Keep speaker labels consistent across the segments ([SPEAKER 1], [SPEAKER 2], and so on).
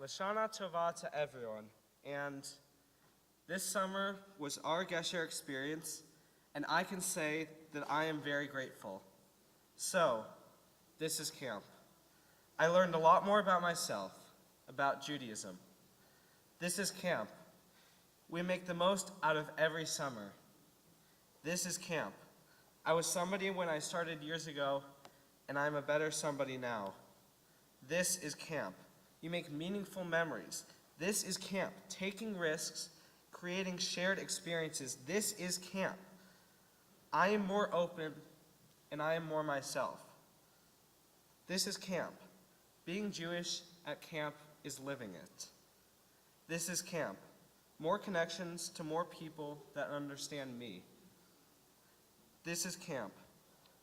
[SPEAKER 1] Lashana Tova to everyone. And this summer was our Gesher experience, and I can say that I am very grateful. So, this is camp. I learned a lot more about myself, about Judaism. This is camp. We make the most out of every summer. This is camp. I was somebody when I started years ago, and I'm a better somebody now. This is camp. You make meaningful memories. This is camp. Taking risks, creating shared experiences. This is camp. I am more open, and I am more myself. This is camp. Being Jewish at camp is living it. This is camp. More connections to more people that understand me. This is camp.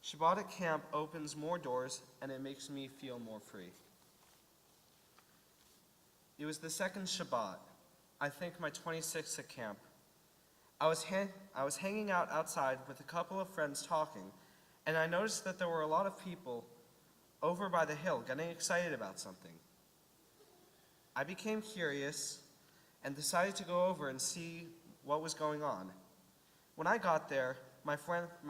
[SPEAKER 1] Shabbat at camp opens more doors, and it makes me feel more free. It was the second Shabbat, I think my 26th at camp. I was hanging out outside with a couple of friends talking, and I noticed that there were a lot of people over by the hill getting excited about something. I became curious and decided to go over and see what was going on. When I got there, my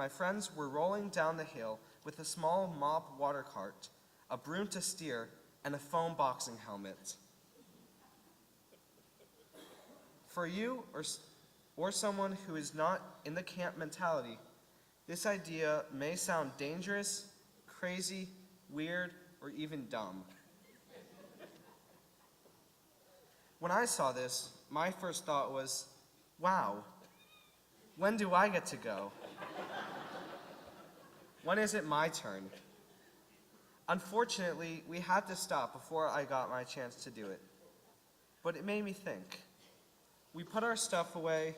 [SPEAKER 1] friends were rolling down the hill with a small mop water cart, a broom to steer, and a foam boxing helmet. For you or someone who is not in the camp mentality, this idea may sound dangerous, crazy, weird, or even dumb. When I saw this, my first thought was, wow, when do I get to go? When is it my turn? Unfortunately, we had to stop before I got my chance to do it. But it made me think. We put our stuff away.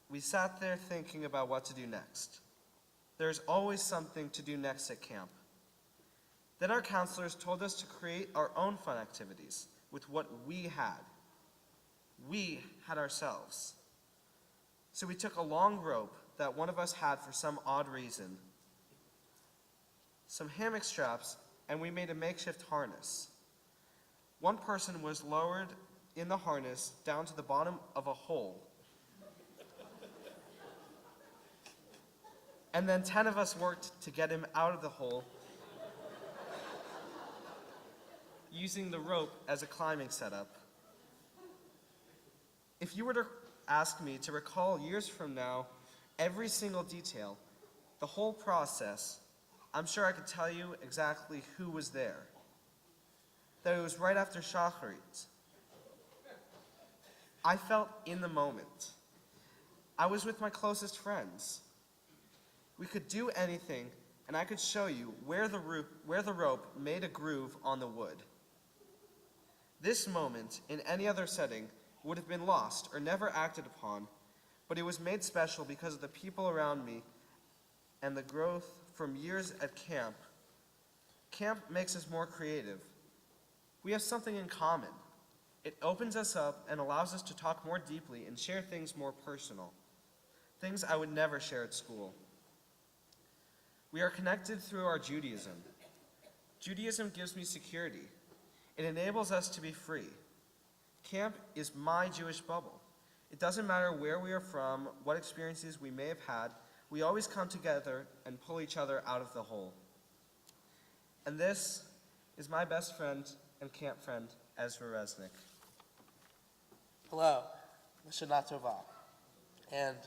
[SPEAKER 1] We sat there thinking about what to do next. There's always something to do next at camp. Then our counselors told us to create our own fun activities with what we had. We had ourselves. So we took a long rope that one of us had for some odd reason, some hammock straps, and we made a makeshift harness. One person was lowered in the harness down to the bottom of a hole. And then 10 of us worked to get him out of the hole using the rope as a climbing setup. If you were to ask me to recall years from now every single detail, the whole process, I'm sure I could tell you exactly who was there. That it was right after Shacharit. I felt in the moment. I was with my closest friends. We could do anything, and I could show you where the rope made a groove on the wood. This moment, in any other setting, would have been lost or never acted upon, but it was made special because of the people around me and the growth from years at camp. Camp makes us more creative. We have something in common. It opens us up and allows us to talk more deeply and share things more personal, things I would never share at school. We are connected through our Judaism. Judaism gives me security. It enables us to be free. Camp is my Jewish bubble. It doesn't matter where we are from, what experiences we may have had, we always come together and pull each other out of the hole. And this is my best friend and camp friend, Ezra Resnick.
[SPEAKER 2] Hello, Hashanah Tova, and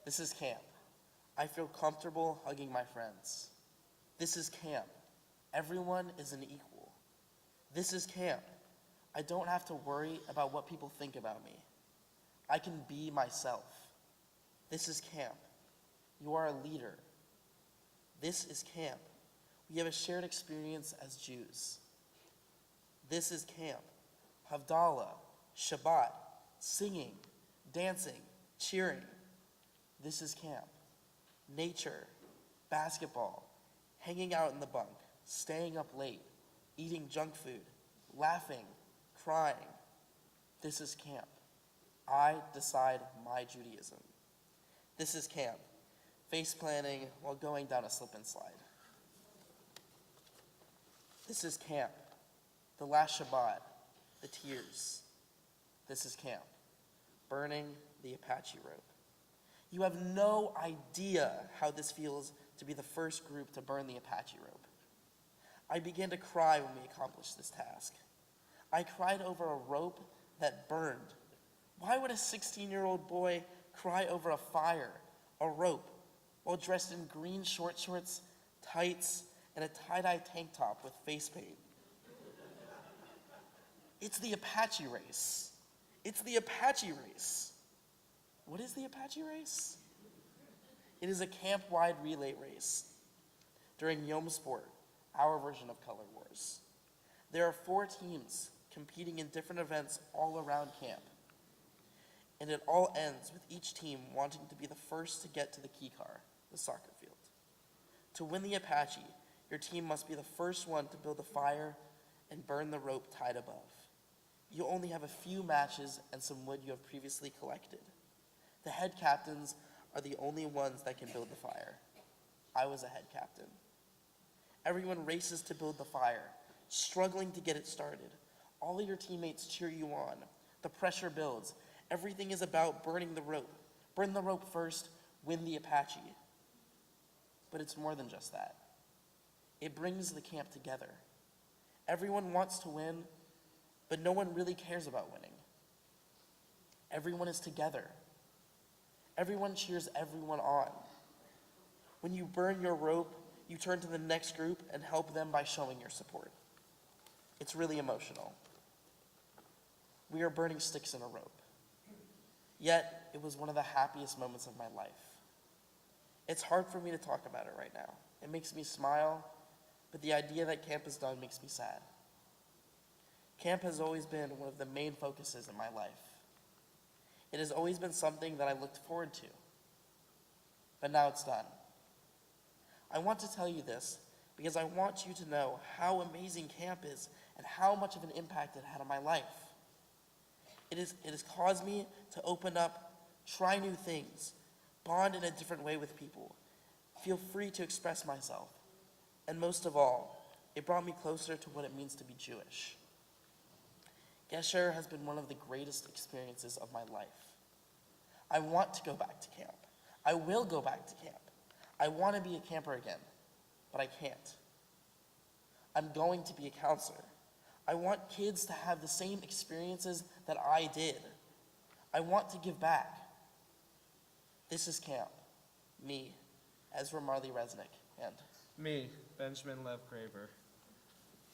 [SPEAKER 2] this is camp. I feel comfortable hugging my friends. This is camp. Everyone is an equal. This is camp. I don't have to worry about what people think about me. I can be myself. This is camp. You are a leader. This is camp. We have a shared experience as Jews. This is camp. Havdalah, Shabbat, singing, dancing, cheering. This is camp. Nature, basketball, hanging out in the bunk, staying up late, eating junk food, laughing, crying. This is camp. I decide my Judaism. This is camp. Face planting while going down a slip and slide. This is camp. the last Shabbat, the tears. This is camp, burning the Apache rope. You have no idea how this feels to be the first group to burn the Apache rope. I began to cry when we accomplished this task. I cried over a rope that burned. Why would a 16-year-old boy cry over a fire, a rope, while dressed in green short shorts, tights, and a tie-dye tank top with face paint? It's the Apache race. It's the Apache race. What is the Apache race? It is a camp-wide relay race during Yom Sport, our version of Color Wars. There are 4 teams competing in different events all around camp. And it all ends with each team wanting to be the first to get to the key car, the soccer field. To win the Apache, your team must be the first one to build a fire and burn the rope tied above. You only have a few matches and some wood you have previously collected. The head captains are the only ones that can build the fire. I was a head captain. Everyone races to build the fire, struggling to get it started. All of your teammates cheer you on. The pressure builds. Everything is about burning the rope. Burn the rope first, win the Apache. But it's more than just that. It brings the camp together. Everyone wants to win, but no one really cares about winning. Everyone is together. Everyone cheers everyone on. When you burn your rope, you turn to the next group and help them by showing your support. It's really emotional. We are burning sticks in a rope. Yet, it was one of the happiest moments of my life. It's hard for me to talk about it right now. It makes me smile, but the idea that camp is done makes me sad. Camp has always been one of the main focuses in my life. It has always been something that I looked forward to. But now it's done. I want to tell you this because I want you to know how amazing camp is and how much of an impact it had on my life. It has caused me to open up, try new things, bond in a different way with people, feel free to express myself, and most of all, it brought me closer to what it means to be Jewish. Gesher has been one of the greatest experiences of my life. I want to go back to camp. I will go back to camp. I want to be a camper again, but I can't. I'm going to be a counselor. I want kids to have the same experiences that I did. I want to give back. This is camp. Me, Ezra Marley Resnick, and
[SPEAKER 1] Me, Benjamin Lev Graver.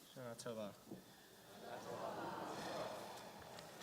[SPEAKER 1] Shana Tova.